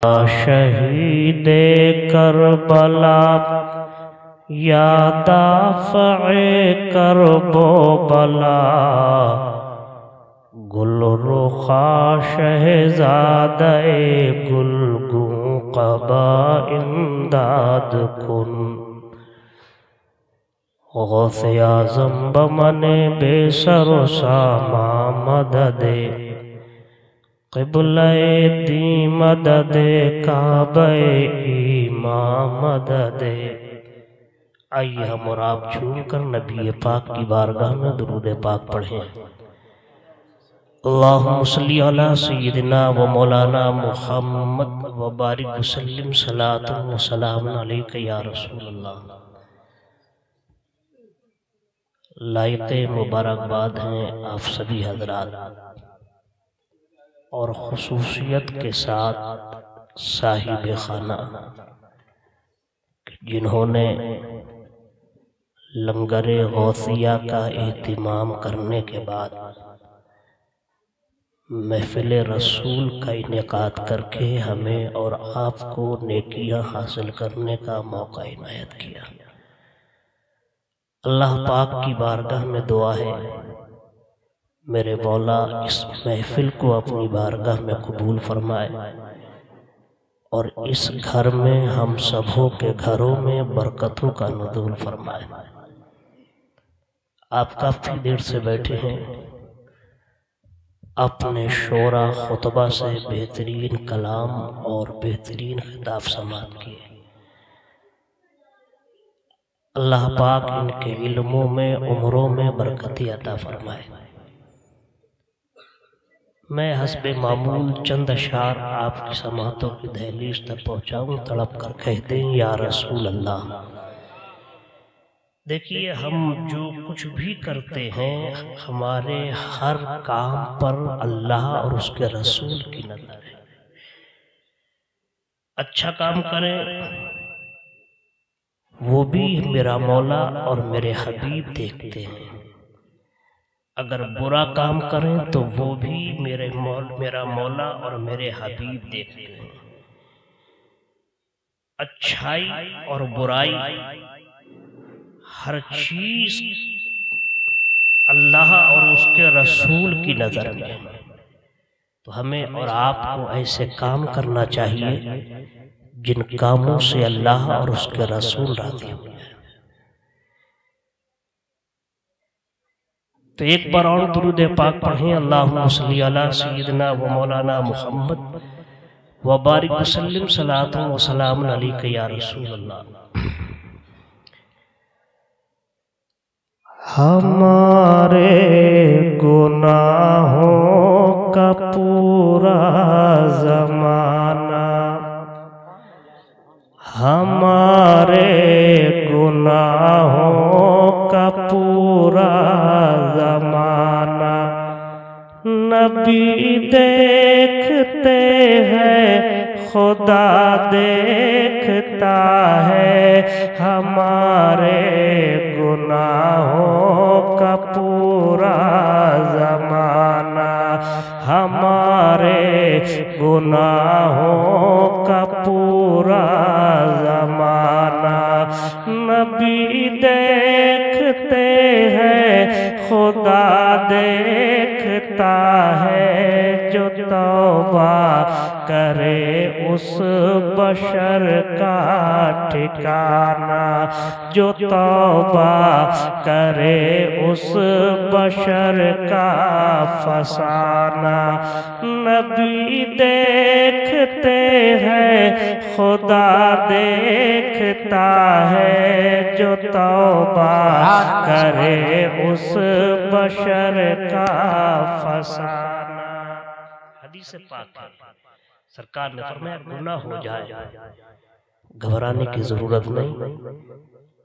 شہید کربلا یا دافع کرب و بلا، گل رخا شہزادہ گلگوں قبا امداد کن، غوث اعظم بمن بے سر و ساما مدد، قبلہ دی مدد کعبہ ایمان مدد۔ آئیے ہم اور آپ جھوم کر نبی پاک کی بارگاہ میں درود پاک پڑھیں۔ اللہم صلی علی سیدنا و مولانا محمد و بارک وسلم صلاۃ و سلام علیک یا رسول اللہ۔ لائق مبارکباد ہیں آپ سبھی حضرات، اور خصوصیت کے ساتھ صاحب خانہ جنہوں نے لنگر غوثیہ کا اہتمام کرنے کے بعد محفل رسول کا انعقاد کر کے ہمیں اور آپ کو نیکیاں حاصل کرنے کا موقع عنایت کیا۔ اللہ پاک کی بارگاہ میں دعا ہے میرے مولا اس محفل کو اپنی بارگاہ میں قبول فرمائے، اور اس گھر میں ہم سبوں کے گھروں میں برکتوں کا نزول فرمائے۔ آپ کافی دیر سے بیٹھے ہیں، اپنے شعرا خطبہ سے بہترین کلام اور بہترین خطاب سماعت کیے۔ اللہ پاک ان کے علموں میں عمروں میں برکتی عطا فرمائے۔ میں حسب معمول چند اشعار آپ کی سماعتوں کی دہلیز تک پہنچاؤں، تڑپ کر کہہ دیں یا رسول اللہ۔ دیکھیے، ہم جو کچھ بھی کرتے ہیں ہمارے ہر کام پر اللہ اور اس کے رسول کی نظر ہے۔ اچھا کام کریں وہ بھی میرا مولا اور میرے حبیب دیکھتے ہیں، اگر برا کام کریں تو وہ بھی میرا مولا اور میرے حبیب دیکھتے ہیں۔ اچھائی اور برائی ہر چیز اللہ اور اس کے رسول کی نظر میں ہے، تو ہمیں اور آپ کو ایسے کام کرنا چاہیے جن کاموں سے اللہ اور اس کے رسول راضی ہو جائے۔ تو ایک بار اور درود پاک پڑھیں، اللہم صلی علی سیدنا و مولانا محمد و بارک وسلم صلاۃ و سلام علیک یا رسول اللہ۔ ہمارے گناہوں کا پورا زمانہ، ہمارے گناہوں کا پورا زمانہ، نبی دیکھتے ہیں خدا دیکھتا ہے، ہمارے گناہوں کا پورا زمانہ، ہمارے گناہوں کا پورا زمانہ، نبی دیکھتے ہیں خدا دیکھتا ہے، جو توبہ کرے اس بشر کا ٹھکانہ، جو توبہ کرے اس بشر کا فسانہ، نبی دیکھتے ہیں خدا دیکھتا ہے، جو توبہ کرے اس بشر کا فسانہ۔ حدیث پاک ہے، سرکار نے فرمایا گناہ ہو جائے گھبرانے کی ضرورت نہیں،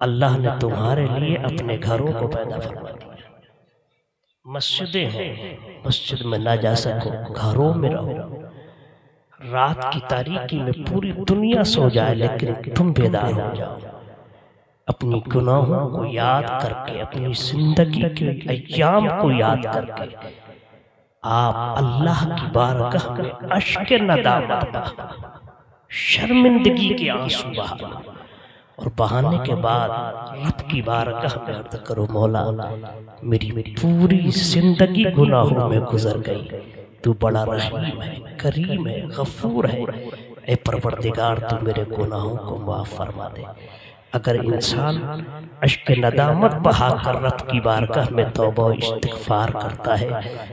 اللہ نے تمہارے لیے اپنے گھروں کو پیدا فرما دیا۔ مسجدیں ہیں، مسجد میں نہ جا سکو گھروں میں رہو، رات کی تاریکی میں پوری دنیا سو جائے لیکن تم بیدار ہو جاؤ، اپنی گناہوں کو یاد کر کے، اپنی زندگی کے ایام کو یاد کر کے آپ اللہ کی بارگاہ میں اشک ندامت بہا، شرمندگی کے آنسو بہا لو، اور بہانے کے بعد رب کی بارگاہ میں عرض کرو مولا میری پوری زندگی گناہوں میں گزر گئی، تو بڑا رحیم ہے، کریم ہے، غفور ہے، اے پروردگار تو میرے گناہوں کو معاف فرما دے۔ اگر انسان اشک ندامت بہا کر رب کی بارگاہ میں توبہ و استغفار کرتا ہے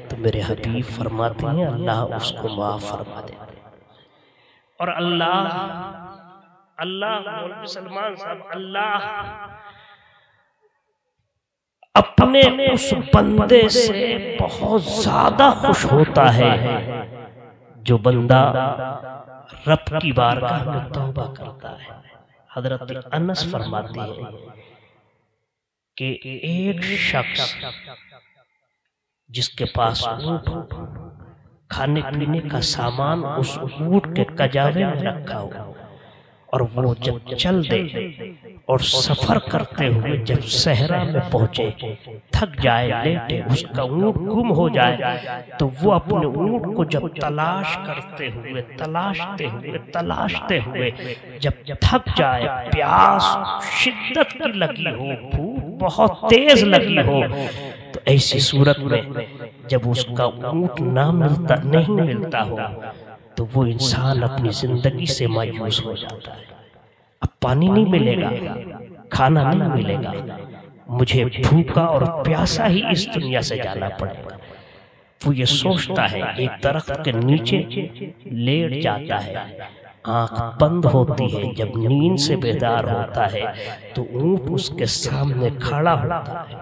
تو میرے حبیب فرماتے ہیں اللہ اس کو معاف فرما دے۔ اور اللہ مولوی سلمان صاحب، اللہ اپنے اس بندے سے بہت زیادہ خوش ہوتا ہے جو بندہ رب کی بارگاہ میں توبہ کرتا ہے۔ حضرت انس فرماتے ہیں کہ ایک شخص جس کے پاس اونٹ ہو، کھانے پینے کا سامان اس اونٹ کے کجاوے میں رکھا ہو، اور وہ جب چل دے اور سفر کرتے ہوئے جب صحرا میں پہنچے، تھک جائے، لیٹے، اس کا اونٹ گم ہو جائے تو وہ اپنے اونٹ کو جب تلاش تلاشتے ہوئے جب تھک جائے، پیاس شدت کی لگی ہو، بھوک بہت تیز لگی ہو، تو ایسی صورت میں جب اس کا اونٹ نہیں ملتا ہو تو وہ انسان اپنی زندگی سے مایوس ہو جاتا ہے۔ اب پانی نہیں ملے گا، کھانا نہیں ملے گا، مجھے بھوکا اور پیاسا ہی اس دنیا سے جانا پڑے گا۔ وہ یہ سوچتا ہے، ایک درخت کے نیچے لیٹ جاتا ہے، آنکھ بند ہوتی ہے، جب نیند سے بیدار ہوتا ہے تو اونٹ اس کے سامنے کھڑا ہوتا ہے۔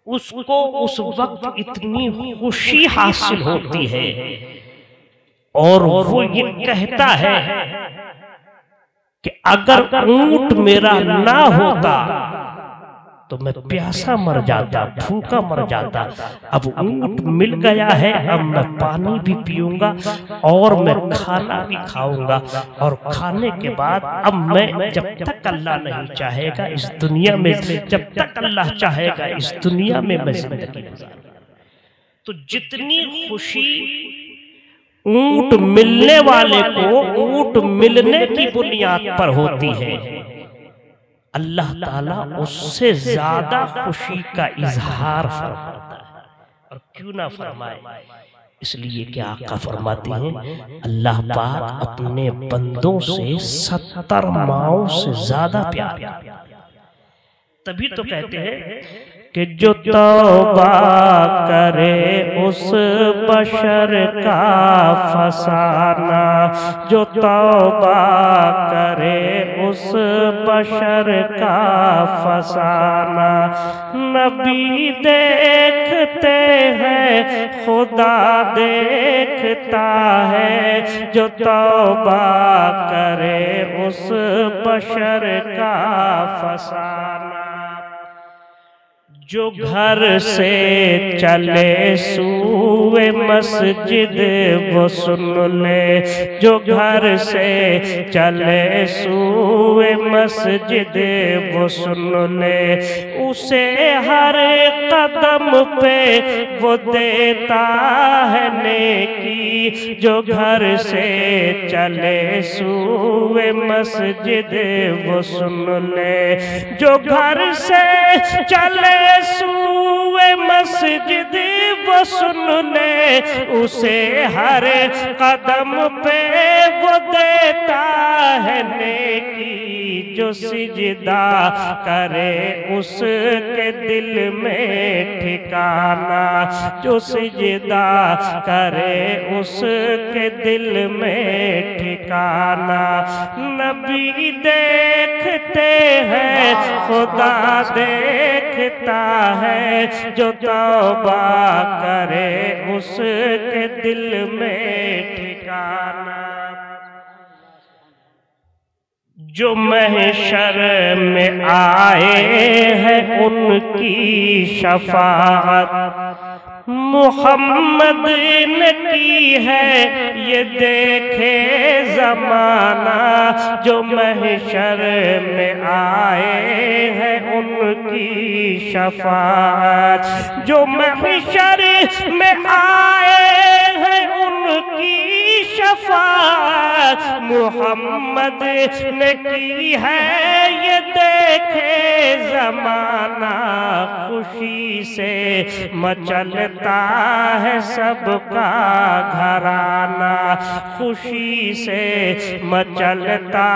اس کو اس وقت اتنی خوشی حاصل ہوتی ہے اور وہ یہ کہتا ہے کہ اگر اونٹ میرا نہ ہوتا تو میں پیاسا مر جاتا، بھوکا مر جاتا، اب اونٹ مل گیا ہے، اب میں پانی بھی پیوں گا اور میں کھانا بھی کھاؤں گا، اور کھانے کے بعد اب میں جب تک اللہ نہیں چاہے گا اس دنیا میں، جب تک اللہ چاہے گا اس دنیا میں زندگی گزاروں گا۔ تو جتنی خوشی اونٹ ملنے والے کو اونٹ ملنے کی بنیاد پر ہوتی ہے، اللہ تعالیٰ اس سے زیادہ خوشی کا اظہار فرماتا ہے۔ اور کیوں نہ فرمائے؟ اس لیے کہ آقا فرماتے ہیں اللہ پاک اپنے بندوں سے 70 ماؤں سے زیادہ پیار کرتا ہے۔ تبھی تو کہتے ہیں کہ جو توبہ کرے اس بشر کا فسانہ، جو توبہ کرے اس بشر کا فسانہ، نبی دیکھتے ہیں خدا دیکھتا ہے، جو توبہ کرے اس بشر کا فسانہ۔ جو گھر سے چلے سوئے مسجد وہ سن لے، جو گھر سے چلے سوئے مسجد وہ سن لے، اسے ہر قدم پہ وہ دیتا ہے نیکی، جو گھر سے چلے سوئے مسجد وہ سن لے، جو گھر سے چلے سوئے مسجد وہ سن لے، اسے ہر قدم پہ وہ دیتا ہے نیکی، جو سجدہ کرے اس کے دل میں ٹھکانہ، جو سجدہ کرے اس کے دل میں ٹھکانہ، نبی دیکھتے ہیں خدا دیکھتا ہے، جو توبہ کرے اس کے دل میں ٹھکانہ۔ جو محشر میں آئے ہیں ان کی شفاعت محمد نے کی ہے، یہ دیکھے زمانہ، جو محشر میں آئے ہیں ان کی شفاعت، جو محشر میں آئے ہیں ان کی شفاعت، شفاعت محمد نے کی ہے، یہ دیکھے زمانہ خوشی سے مچلتا ہے سب کا گھرانہ، خوشی سے مچلتا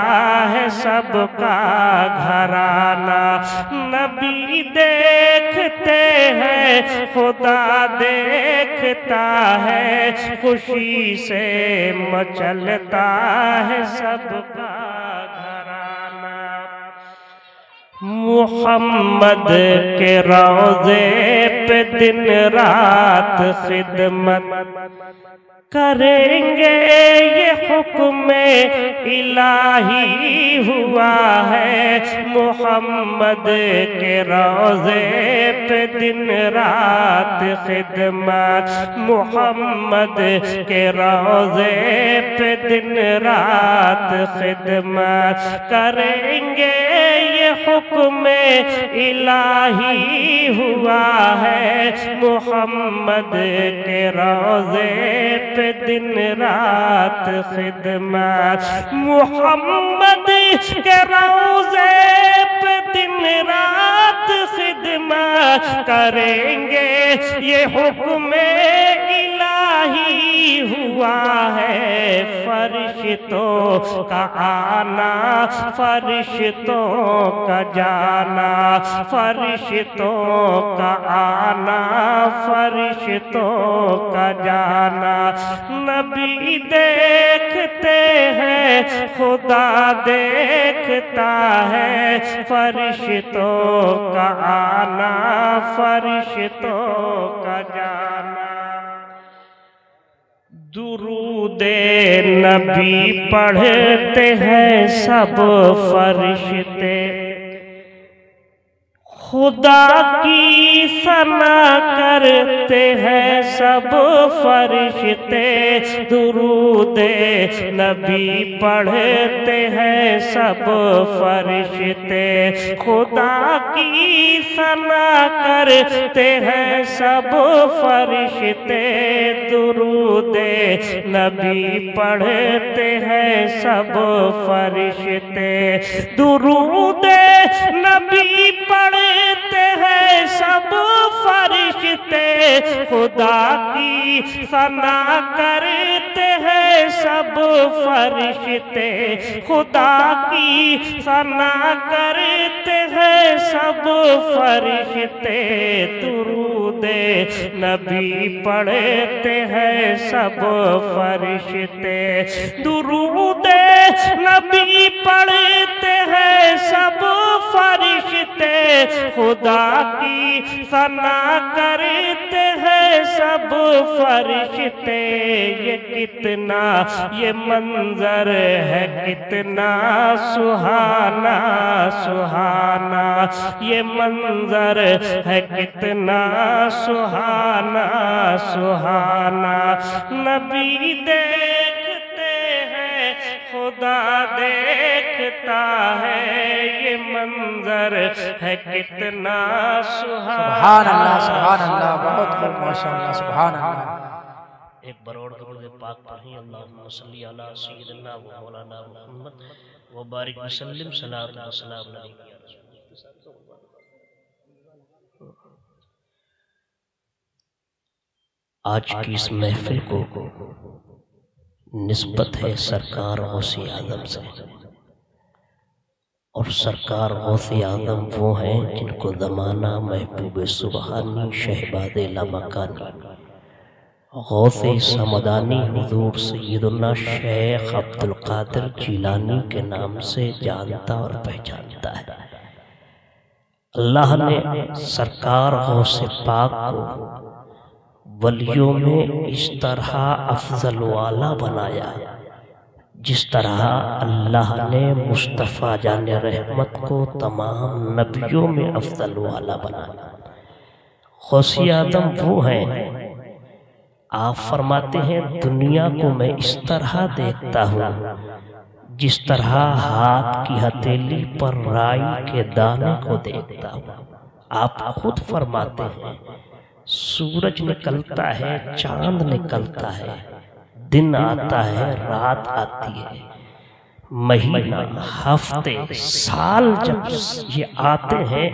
ہے سب کا گھرانہ۔ نبی دیکھتے ہیں خدا دیکھتا ہے، خوشی سے مچلتا ہے سب کا گھرانہ۔ محمد کے روضے پہ دن رات خدمت کریں گے، یہ حکم الہی ہوا ہے۔ محمد کے روضے پہ دن رات خدمت، محمد کے روضے پہ دن رات خدمت کریں گے، یہ حکم الہی ہوا ہے۔ محمد کے روضے پہ دن رات خدمت، محمد کے روضے پہ دن رات خدمت کریں گے، یہ حکم الہی ہوا ہے۔ فرشتوں کا آنا، فرشتوں کا جانا، فرشتوں کا آنا، فرشتوں کا جانا۔ نبی دیکھتے ہیں خدا دیکھتا ہے، فرشتوں کا آنا، فرشتوں کا جانا۔ درود نبی پڑھتے ہیں سب فرشتے، خدا کی ثنا کرتے ہیں سب فرشتے۔ درود نبی پڑھتے ہیں سب فرشتے، خدا کی ثنا کرتے ہیں سب فرشتے۔ درود نبی پڑھتے ہیں سب فرشتے، درود نبی پڑھتے ہیں سب فرشتے، خدا کی ثنا کرتے ہیں سب فرشتے، خدا کی ثنا کرتے ہیں سب فرشتے۔ درود نبی پڑھتے ہیں سب فرشتے، درود نبی پڑھتے ہیں سب فرشتے، خدا کی ثنا کرتے ہیں سب فرشتے۔ یہ کتنا یہ منظر ہے کتنا سہانا سہانا، یہ منظر ہے کتنا سہانا سہانا۔ نبی دیکھتے ہیں خدا دیکھتا ہے، یہ منظر ہے کتنا سہانا۔ سبحان اللہ سبحان اللہ، بہت خوب ماشاءاللہ سبحان اللہ۔ ایک بروڑ درود پاک پڑھیں، اللہم صلی علی سیدنا و مولانا محمد و بارک وسلم، صلاۃ و سلام علیک یا رسول اللہ۔ آج کی اس محفل کو نسبت ہے سرکار غوث اعظم سے، اور سرکار غوث اعظم وہ ہیں جن کو زمانہ محبوب سبحانی شہباد لامکانی غوث سمدانی حضور سیدنا شیخ عبدالقادر جیلانی کے نام سے جانتا اور پہچانتا ہے۔ اللہ نے سرکار غوث پاک کو ولیوں میں اس طرح افضل والا بنایا جس طرح اللہ نے مصطفیٰ جان رحمت کو تمام نبیوں میں افضل والا بنایا۔ غوث اعظم وہ ہیں، آپ فرماتے ہیں دنیا کو میں اس طرح دیکھتا ہوں جس طرح ہاتھ کی ہتھیلی پر رائی کے دانے کو دیکھتا ہوں۔ آپ خود فرماتے ہیں سورج نکلتا ہے، چاند نکلتا ہے، دن آتا ہے، رات آتی ہے، مہینہ، ہفتے، سال جب یہ آتے ہیں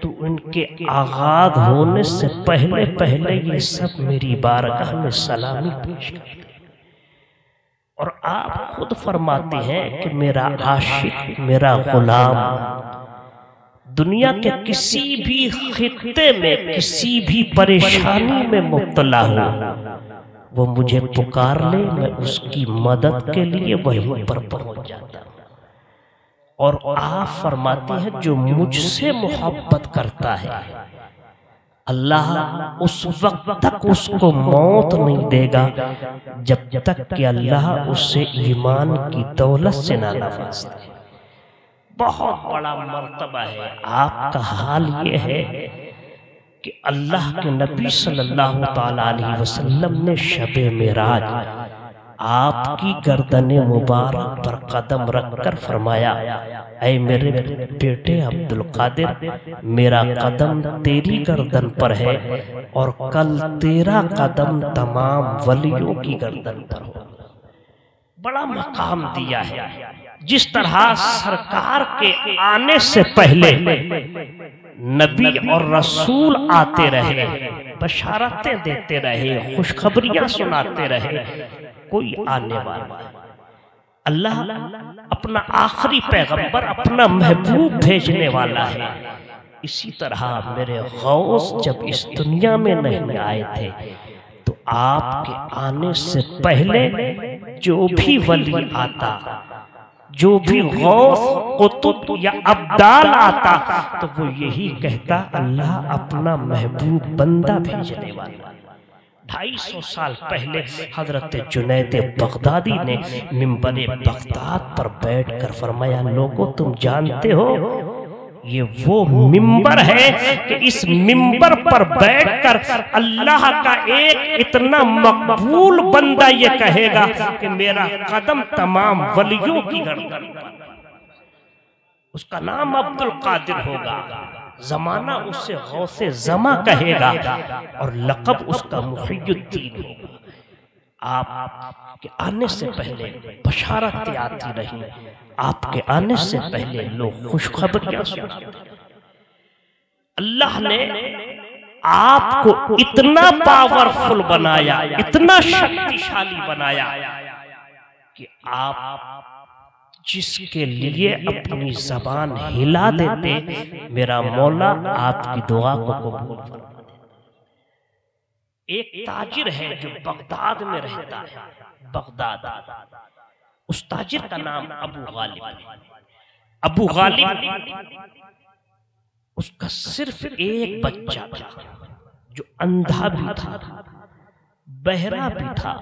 تو ان کے آغاز ہونے سے پہلے پہلے یہ سب میری بارگاہ میں سلامی پیش کرتے ہیں۔ اور آپ خود فرماتے ہیں کہ میرا عاشق، میرا غلام دنیا کے کسی بھی خطے میں کسی بھی پریشانی میں مبتلا ہو، وہ مجھے پکار لے، میں اس کی مدد کے لیے وہیں پر پہنچ جاتا ہوں۔ اور آپ فرماتے ہیں جو مجھ سے محبت کرتا ہے اللہ اس وقت تک اس کو موت نہیں دے گا جب تک کہ اللہ اسے ایمان کی دولت سے نہ نواز دے۔ بہت بڑا مرتبہ ہے۔ آپ کا حال یہ ہے کہ اللہ کے نبی صلی اللہ تعالیٰ علیہ وسلم نے شب معراج آپ کی گردن مبارک پر قدم رکھ کر فرمایا، اے میرے بیٹے عبدالقادر، میرا قدم تیری گردن پر ہے اور کل تیرا قدم تمام ولیوں کی گردن پر ہو۔ بڑا مقام دیا ہے۔ جس طرح سرکار کے آنے سے پہلے نبی اور رسول آتے رہے، بشارتیں دیتے رہے، خوشخبریاں سناتے رہے، کوئی آنے والا اللہ اپنا آخری پیغمبر، اپنا محبوب بھیجنے والا ہے۔ اسی طرح میرے غوث جب اس دنیا میں نہیں آئے تھے تو آپ کے آنے سے پہلے جو بھی ولی آتا، جو بھی غوث، قطب یا ابدال آتا تو وہ یہی کہتا، اللہ اپنا محبوب بندہ بھیجنے والا۔ 250 سال پہلے حضرت جنید بغدادی نے منبر بغداد پر بیٹھ کر فرمایا، لوگو تم جانتے ہو یہ وہ منبر ہے کہ اس منبر پر بیٹھ کر اللہ کا ایک اتنا مقبول بندہ یہ کہے گا کہ میرا قدم تمام ولیوں کی گردن پر۔ اس کا نام عبدالقادر ہوگا، زمانہ اسے غوث زماں کہے گا اور لقب اس کا محی الدین ہوگا۔ آپ کے آنے سے پہلے بشارتیں آتی رہی، آپ کے آنے سے پہلے لوگ خوشخبریاں سناتے رہے۔ اللہ نے آپ کو اتنا پاورفل بنایا، اتنا شکتیشالی بنایا کہ آپ جس کے لیے اپنی زبان ہلا دیتے، میرا مولا آپ کی دعا کو قبول فرما دیتا۔ ایک تاجر ہے جو بغداد میں رہتا ہے، بغداد، اس تاجر کا نام ابو غالب ہے۔ ابو غالب اس کا صرف ایک بچہ تھا جو اندھا بھی تھا، بہرا بھی تھا،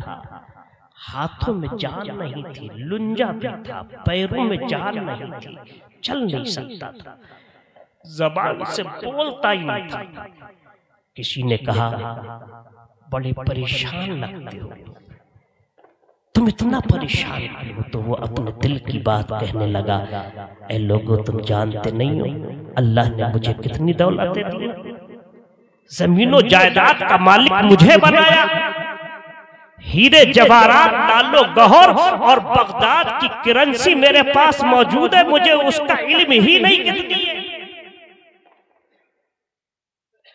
ہاتھوں میں جان نہیں تھی، لنجا بھی تھا، پیروں میں جان نہیں تھی، چل نہیں سکتا تھا، زبان سے بولتا ہی نہیں تھا۔ کسی نے کہا بڑے پریشان لگتے ہو، تم اتنا پریشان کیوں ہو؟ تو وہ اپنے دل کی بات کہنے لگا، اے لوگو تم جانتے نہیں ہو اللہ نے مجھے کتنی دولتیں دی، زمین و جائیداد کا مالک مجھے بنایا، ہیرے جواہرات لال و گوہر اور بغداد کی کرنسی میرے پاس موجود ہے، مجھے اس کا علم ہی نہیں کتنی ہے۔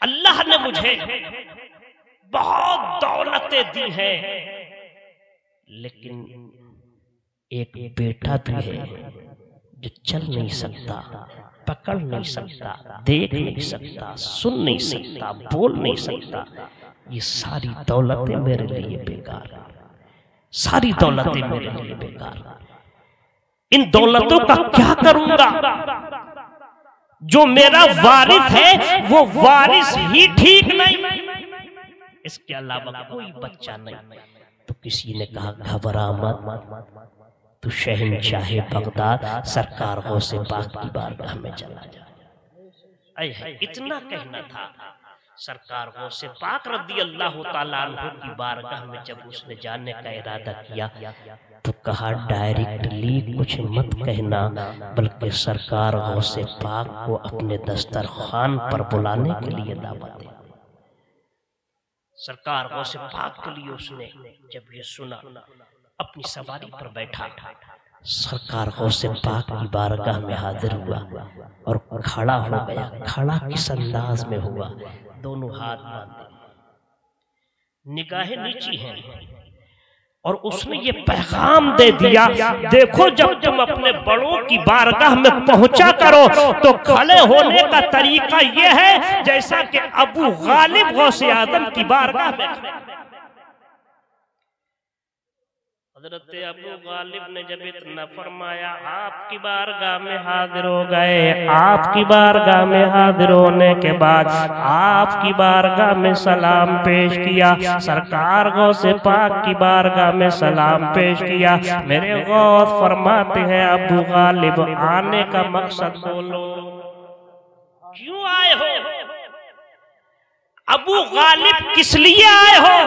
اللہ نے مجھے بہت دولتیں دی ہیں، لیکن ایک بیٹا بھی ہے جو چل نہیں سکتا، پکڑ نہیں سکتا، دیکھ نہیں سکتا، سن نہیں سکتا، بول نہیں سکتا۔ یہ ساری دولتیں میرے لیے بیکار ہیں، ساری دولتیں میرے لیے بیکار ہیں۔ ان دولتوں کا کیا کروں گا؟ جو میرا وارث ہے وہ وارث ہی ٹھیک نہیں، اس کے علاوہ کوئی بچہ نہیں۔ تو کسی نے کہا گھبرا مت، تو شہنشاہ بغداد سرکار غوث پاک کی بارگاہ میں چلا جا۔ اتنا کہنا تھا، سرکار غوث پاک رضی اللہ تعالیٰ عنہ کی بارگاہ میں جب اس نے جانے کا ارادہ کیا تو کہا ڈائریکٹلی کچھ مت کہنا، بلکہ سرکار غوث پاک کو اپنے دسترخوان پر بلانے کے لیے دعوت دے۔ سرکار غوث پاک کے لیے اس نے جب یہ سنا اپنی سواری پر بیٹھا، سرکار غوث پاک کی بارگاہ میں حاضر ہوا اور کھڑا ہو گیا۔ کھڑا کس انداز میں ہوا؟ دونوں ہاتھ باندھے، نگاہیں نیچی ہیں، اور اس نے یہ پیغام دے دیا، دیکھو جب تم اپنے بڑوں کی بارگاہ میں پہنچا کرو تو کھڑے ہونے کا طریقہ یہ ہے جیسا کہ ابو غالب غوث اعظم کی بارگاہ میں۔ حضرت ابو غالب نے جب اتنا فرمایا، آپ کی بارگاہ میں حاضر ہو گئے۔ آپ کی بارگاہ میں حاضر ہونے کے بعد آپ کی بارگاہ میں سلام پیش کیا، سرکار غوث پاک کی بارگاہ میں سلام پیش کیا۔ میرے غوث فرماتے ہیں ابو غالب آنے کا مقصد بولو، کیوں آئے ہو؟ ابو غالب کس لیے آئے ہو؟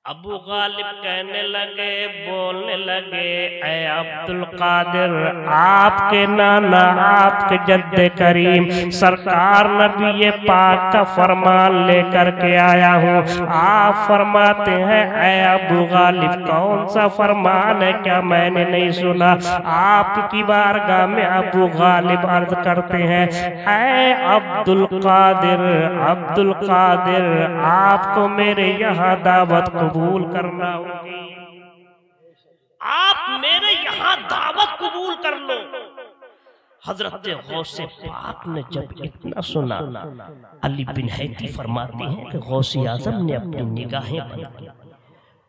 ابو غالب کہنے لگے، بولنے لگے، اے عبدالقادر، آپ کے نانا، آپ کے جد کریم سرکار نبی پاک کا فرمان لے کر کے آیا ہوں۔ آپ فرماتے ہیں اے ابو غالب کون سا فرمان ہے، کیا میں نے نہیں سنا؟ آپ کی بارگاہ میں ابو غالب عرض کرتے ہیں، اے عبدالقادر، عبدالقادر، آپ کو میرے یہاں دعوت قبول کرنا ہوگی، آپ میرے یہاں دعوت قبول کر لو۔ حضرت غوث پاک نے جب اتنا سنا، علی بن حیدی فرماتے ہیں کہ غوث اعظم نے اپنی نگاہیں بند کی،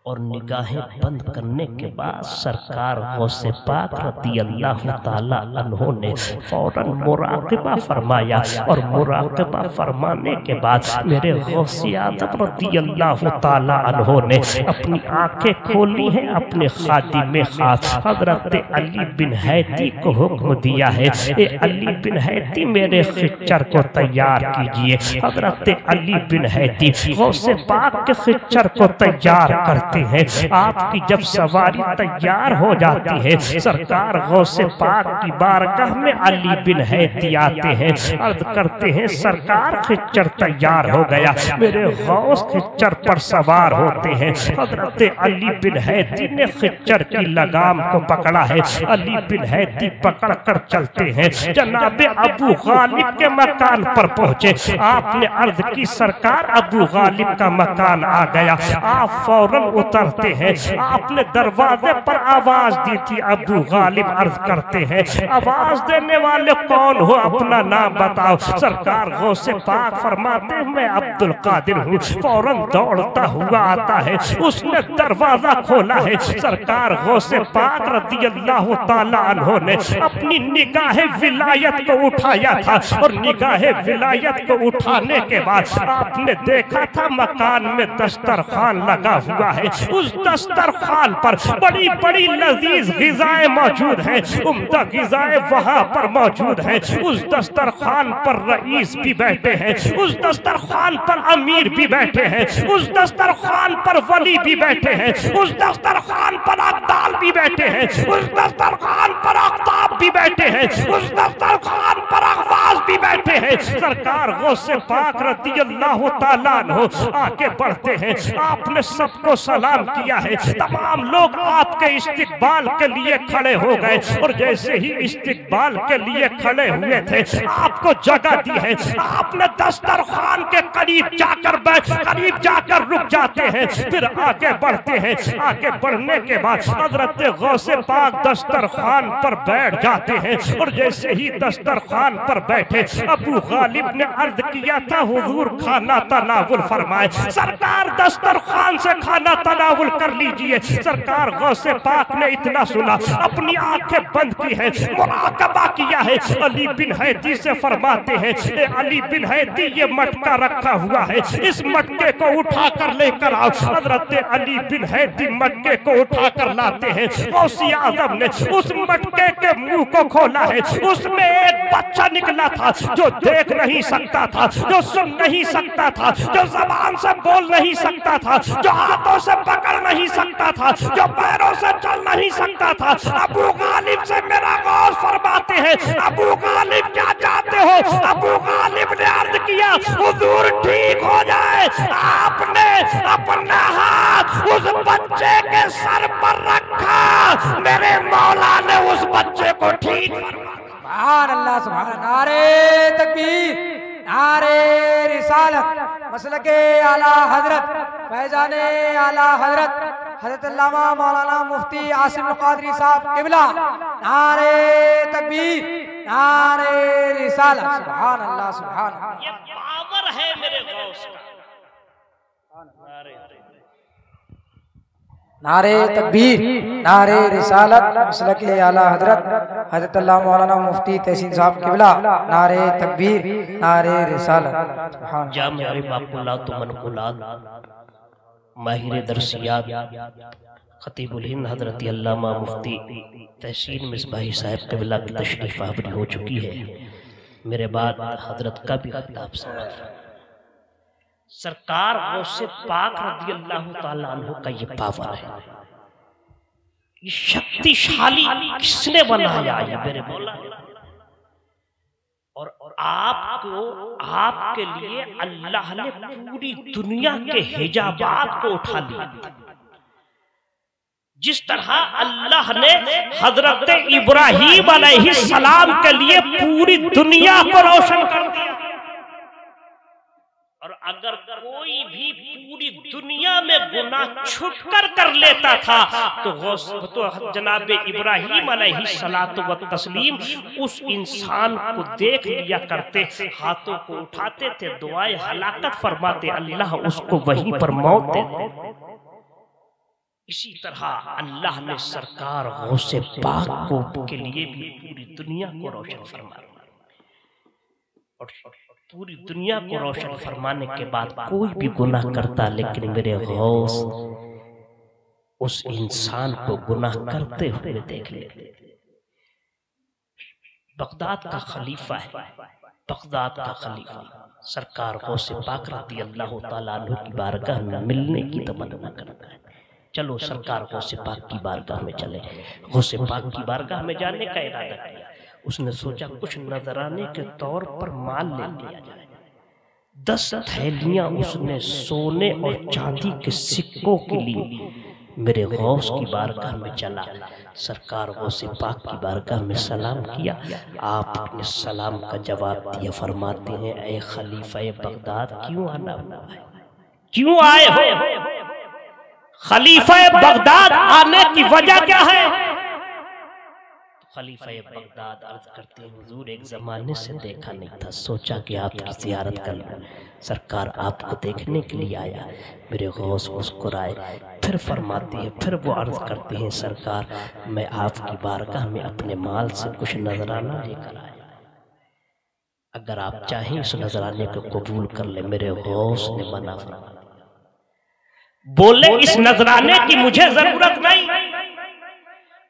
اور نگاہیں بند کرنے کے بعد سرکار غوث پاک رضی اللہ تعالی عنہ نے فوراً مراقبہ فرمایا، اور مراقبہ فرمانے کے بعد میرے غوث اعظم رضی اللہ تعالی عنہ نے اپنی آنکھیں کھولی ہیں، اپنے خادم خاص حضرت علی بن حیدی کو حکم دیا ہے، اے علی بن حیدی میرے خچر کو تیار کیجئے۔ حضرت علی بن حیدی غوث پاک کے خچر کو تیار کرتے ہیں۔ آپ کی جب سواری تیار ہو جاتی ہے، سرکار غوث پاک کی بارگاہ میں علی بن حیدی آتے ہیں، عرض کرتے ہیں سرکار خچر تیار ہو گیا۔ میرے غوث خچر پر سوار ہوتے ہیں، حضرت علی بن حیدی نے خچر کی لگام کو پکڑا ہے، علی بن حیدی پکڑ کر چلتے ہیں، جناب ابو غالب کے مکان پر پہنچے۔ آپ نے عرض کی سرکار ابو غالب کا مکان آ گیا۔ آپ فوراً اترتے ہیں، آپ نے دروازے پر آواز دی تھی، ابو غالب عرض کرتے ہیں آواز دینے والے کون ہو، اپنا نام بتاؤ۔ سرکار غوث پاک فرماتے ہیں میں عبدالقادر ہوں۔ فوراً دوڑتا ہوا آتا ہے، اس نے دروازہ کھولا ہے، سرکار غوث پاک رضی اللہ تعالی عنہ نے اپنی نگاہ ولایت کو اٹھایا تھا، اور نگاہ ولایت کو اٹھانے کے بعد آپ نے دیکھا تھا مکان میں دسترخوان لگا ہوا ہے، اس دسترخوان پر بڑی بڑی لذیذ غذائیں موجود ہیں، عمدہ غذائیں وہاں پر موجود ہیں۔ اس دسترخوان پر رئیس بھی بیٹھے ہیں، اس دسترخوان پر امیر بھی بیٹھے ہیں، اس دسترخوان پر ولی بھی بیٹھے ہیں، اس دسترخوان پر ابدال بھی بیٹھے ہیں، اس دسترخوان پر اقطاب بھی بیٹھے ہیں، اس دسترخوان پر اغواز بھی بیٹھے ہیں۔ سرکار غوث پاک رضی اللہ تعالیٰ عنہ آگے بڑھتے ہیں، آپ نے سب کو سلام کیا ہے، تمام لوگ آپ کے استقبال کے لیے کھڑے ہو گئے، اور جیسے ہی استقبال کے لیے کھڑے ہوئے تھے آپ کو جگہ دی ہے، آپ نے دسترخوان کے قریب جا کر رک جاتے ہیں، پھر آگے بڑھتے ہیں۔ آگے بڑھنے کے بعد حضرت غوث پاک دسترخوان پر بیٹھ جاتے ہیں، اور جیسے ہی دسترخوان پر بیٹھے ابو غالب نے عرض کیا تھا حضور کھانا تناول فرمائے، سرکار دسترخوان سے کھانا تناول کر لیجئے۔ سرکار غوث پاک نے اتنا سنا، اپنی آنکھیں بند کی ہے، مراقبہ کیا ہے، علی بن حیدی سے فرماتے ہیں اے علی بن حیدی یہ مٹکا رکھا ہوا ہے، اس مٹکے کو اٹھا کر لے کر آؤ۔ حضرت علی بن حیدی مٹکے کو اٹھا کر لاتے ہیں، غوث اعظم نے اس مٹکے کے منہ کو کھولا ہے، اس میں ایک بچہ نکلا تھا۔ تھا، جو دیکھ نہیں سکتا تھا، جو سن نہیں سکتا تھا، جو زبان سے بول نہیں سکتا تھا، جو ہاتھوں سے پکڑ نہیں سکتا تھا، جو پیروں سے چل نہیں سکتا تھا، ابو غالب سے میرا غوث فرماتے ہیں ابو غالب کیا چاہتے ہو؟ ابو غالب نے عرض کیا حضور ٹھیک ہو جائے، آپ نے اپنا ہاتھ اس بچے کے سر پر رکھا، میرے مولا نے اس بچے کو ٹھیک فرمایا۔ سبحان اللہ سبحان اللہ، نعرہ تکبیر، نعرہ رسالت، مسلک اعلیٰ حضرت فیضان اعلیٰ حضرت حضرت علامہ مولانا مفتی عاصم القادری صاحب قبلہ، نعرہ تکبیر، نعرہ رسالت، سبحان اللہ سبحان اللہ۔ یہ پاور ہے میرے غوث کا۔ نعرہ تکبیر، نعرہ رسالت، مسلک اعلیٰ حضرت حضرت علامہ مولانا مفتی تحسین صاحب قبلہ، نعرہ تکبیر، نعرہ رسالت، سبحان اللہ۔ جامع باقولات و منقولات، ماہر درسیات خطیب الہند حضرت علامہ مفتی تحسین مصباحی صاحب قبلہ کی تشریف آوری ہو چکی ہے۔ میرے بعد حضرت کا بھی خطاب سمجھ، سرکار غوث پاک رضی اللہ تعالیٰ عنہ کا یہ پاور ہے، یہ شکتی شالی کس نے بنایا ہے میرے مولا؟ اور آپ کے لیے اللہ نے پوری دنیا کے حجابات کو اٹھا لیا۔ جس طرح اللہ نے حضرت ابراہیم علیہ السلام کے لیے پوری دنیا کو روشن کر دیا، اور اگر کوئی بھی پوری دنیا میں گناہ چھپ کر لیتا تھا تو جناب ابراہیم علیہ السلام اس انسان کو دیکھ لیا کرتے، ہاتھوں کو اٹھاتے تھے، دعائے ہلاکت فرماتے، اللہ اس کو وہیں پر موت دے دے۔ اسی طرح اللہ نے سرکار غوث پاک کو کے لیے بھی پوری دنیا کو روشن فرمایا، اور پوری دنیا کو روشن فرمانے کے بعد کوئی بھی گناہ کرتا، لیکن میرے غوث اس انسان کو گناہ کرتے ہوئے دیکھ لیتے۔ بغداد کا خلیفہ ہے، بغداد کا خلیفہ سرکار غوث پاک رضی اللہ تعالیٰ عنہ کی بارگاہ میں ملنے کی تمنا کرتا ہے۔ چلو سرکار غوث پاک کی بارگاہ میں چلے۔ غوث پاک کی بارگاہ میں جانے کا ارادہ کیا، اس نے سوچا کچھ نذرانے کے طور پر مال لے لیا جائے۔ 10 تھیلیاں اس نے سونے اور چاندی کے سکوں کے لیے میرے غوث کی بارگاہ میں چلا۔ سرکار غوث پاک کی بارگاہ میں سلام کیا، آپ نے سلام کا جواب دیا، فرماتے ہیں اے خلیفہ بغداد کیوں آنا ہوا ہے، کیوں آئے ہو؟ خلیفہ بغداد آنے کی وجہ کیا ہے؟ خلیفہ بغداد عرض کرتے ہیں حضور ایک زمانے سے دیکھا نہیں تھا، سوچا کہ آپ کی زیارت کر لوں، سرکار آپ کو دیکھنے کے لیے آیا۔ میرے غوث مسکرائے، پھر فرماتے ہیں، پھر وہ عرض کرتے ہیں سرکار میں آپ کی بارگاہ میں اپنے مال سے کچھ نذرانہ لے کر آیا، اگر آپ چاہیں اس نذرانے کو قبول کر لیں۔ میرے غوث نے منع فرمایا، بولے اس نذرانے کی مجھے ضرورت نہیں۔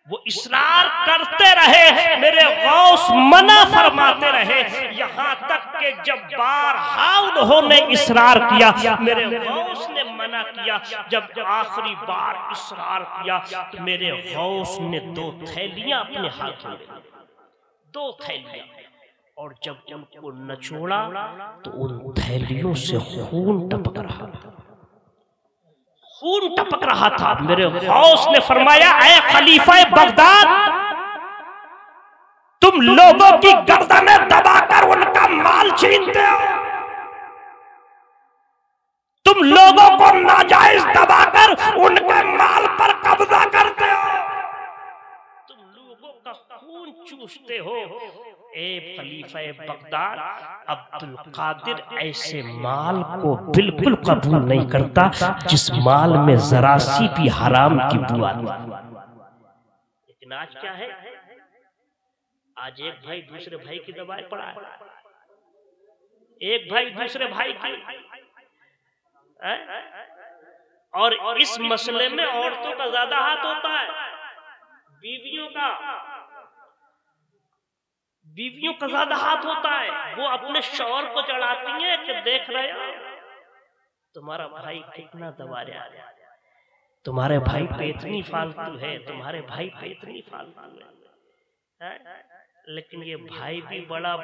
وہ اصرار کرتے رہے، میرے غوث منع فرماتے رہے، یہاں تک کہ جب بارہا انہوں نے اصرار کیا، میرے غوث نے منع کیا۔ جب آخری بار اصرار کیا تو میرے غوث نے 2 تھیلیاں اپنے ہاتھ میں، 2 تھیلیاں، اور جب ان کو نچوڑا تو ان تھیلیوں سے خون ٹپک رہا تھا، خون ٹپک رہا تھا۔ میرے غوث نے فرمایا اے خلیفہ بغداد، تم لوگوں کی گردنیں دبا کر ان کا مال چھینتے ہو، تم لوگوں کو ناجائز دبا کر ان کے مال پر قبضہ کرتے ہو، تم لوگوں کا خون چوستے ہو۔ اے خلیفہ بغداد، عبد القادر ایسے مال کو بالکل قبول نہیں کرتا جس مال میں ذرا سی بھی حرام کی بو آتی۔ لیکن آج کیا ہے؟ آج ایک بھائی دوسرے بھائی کی دبائے پڑا ہے، ایک بھائی دوسرے بھائی کی، اور اس مسئلے میں عورتوں کا زیادہ ہاتھ ہوتا ہے، بیویوں کا۔ بیویوں کا زیادہ ہاتھ ہوتا ہے، وہ اپنے شوہر کو چڑھاتی ہیں کہ دیکھ رہے ہو تمہارا بھائی کتنا دوارا ہے، تمہارے بھائی پہ اتنی فالتو ہے، تمہارے بھائی پہ اتنی فالتو ہے۔ لیکن یہ بھائی بھی بڑا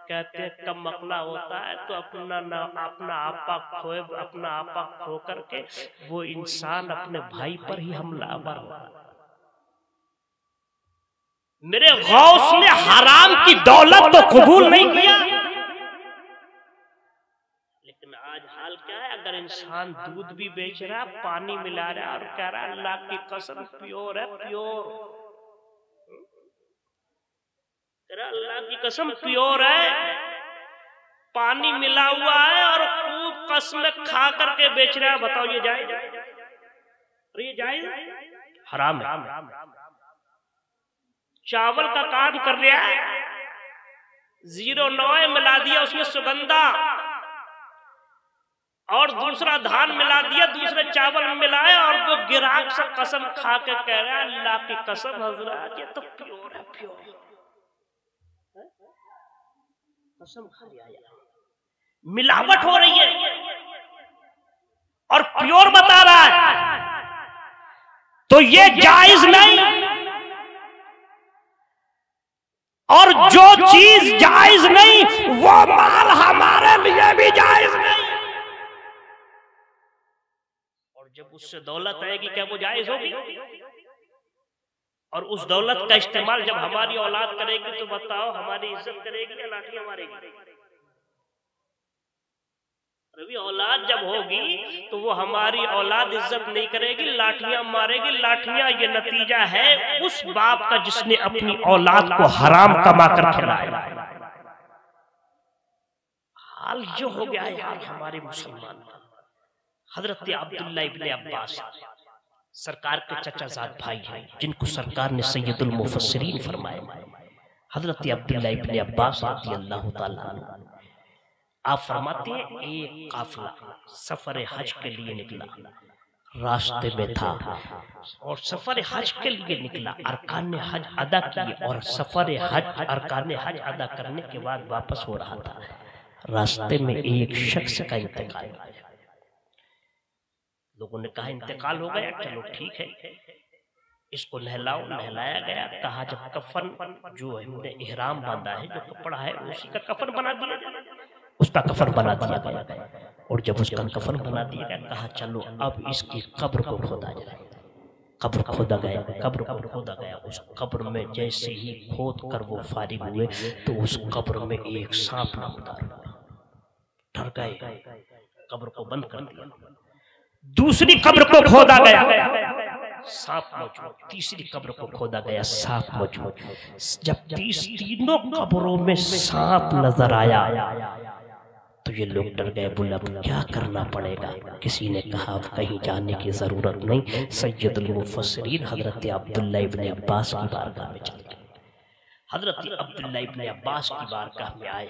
کہتے ہیں کم عقلہ ہوتا ہے، تو اپنا آپا کھو کر کے وہ انسان اپنے بھائی پر ہی حملہ آور ہوتا ہے۔ میرے غوث نے حرام کی دولت تو قبول نہیں کیا، لیکن آج حال کیا ہے، اگر انسان دودھ بھی بیچ رہا، پانی ملا رہا اور کہہ رہا اللہ کی قسم پیور ہے، پیور، اللہ کی قسم پیور ہے، پانی ملا ہوا ہے اور خوب قسم کھا کر کے بیچ رہا ہے، بتاؤ یہ جائز؟ یہ جائز؟ حرام ہے۔ چاول کا کام کر رہا ہے، 0.9 ملا دیا اس میں سگندھا، اور دوسرا دھان ملا دیا دوسرے چاول میں ملایا، اور وہ گراہک سے قسم کھا کے کہہ رہا ہے اللہ کی قسم حضرات یہ تو پیور ہے، پیور، قسم کھا رہا ہے، ملاوٹ ہو رہی ہے اور پیور بتا رہا ہے، تو یہ جائز نہیں۔ اور جو چیز جائز نہیں وہ مال ہمارے لیے بھی جائز نہیں، اور جب اس سے دولت آئے گی کیا وہ جائز ہوگی؟ اور اس دولت کا استعمال جب ہماری اولاد کرے گی تو بتاؤ ہماری عزت کرے گی یا لاٹھیاں مارے گی؟ ابھی اولاد جب ہوگی تو وہ ہماری اولاد عزت نہیں کرے گی، لاٹھیاں مارے گی۔ لاٹھیاں یہ نتیجہ ہے اس باپ کا جس نے اپنی اولاد کو حرام کما کر کھلایا۔ حال جو ہو گیا ہے یار ہمارے مسلمان، حضرت عبداللہ ابن عباس سرکار کے چچا زاد بھائی ہیں جن کو سرکار نے سید المفسرین فرمایا، حضرت عبداللہ ابن عباس رضی اللہ تعالیٰ عنہ، آپ فرماتے ہیں ایک قافلہ سفر حج کے لیے نکلا، راستے میں تھا اور سفر حج کے لیے نکلا، ارکان حج ادا کیے اور سفر حج ارکان حج ادا کرنے کے بعد واپس ہو رہا تھا، راستے میں ایک شخص کا انتقال ہو گیا۔ لوگوں نے کہا انتقال ہو گیا، چلو ٹھیک ہے اس کو نہلاؤ، نہلایا گیا، کہا جب کفن جو ہم نے احرام باندھا ہے جو کپڑا ہے اسی کا کفن بنا دیا گیا، اس کا کفن بنا دیا گیا، اور جب اس کا کفن بنا دیا گیا کہا چلو اب اس کی قبر کو کھودا جائے۔ قبر کھودا گیا، قبر کو کھودا گیا، اس قبر میں جیسے ہی کھود کر وہ فارغ ہوئے تو اس قبر میں ایک سانپ نمودار ہوا، ڈر گئے، قبر کو بند کر دیا۔ دوسری قبر کو کھودا گیا، سانپ موجود، تیسری قبر کو کھودا گیا، سانپ موجود۔ جب تینوں قبروں میں سانپ نظر آیا تو یہ لوگ ڈر گئے، بولا اب کیا کرنا پڑے گا؟ کسی نے کہا اب کہیں جانے کی ضرورت نہیں، سید المفسرین حضرت عبداللہ ابن عباس کی بارگاہ میں چل گئے۔ حضرت عبداللہ ابن عباس کی بارگاہ میں آئے،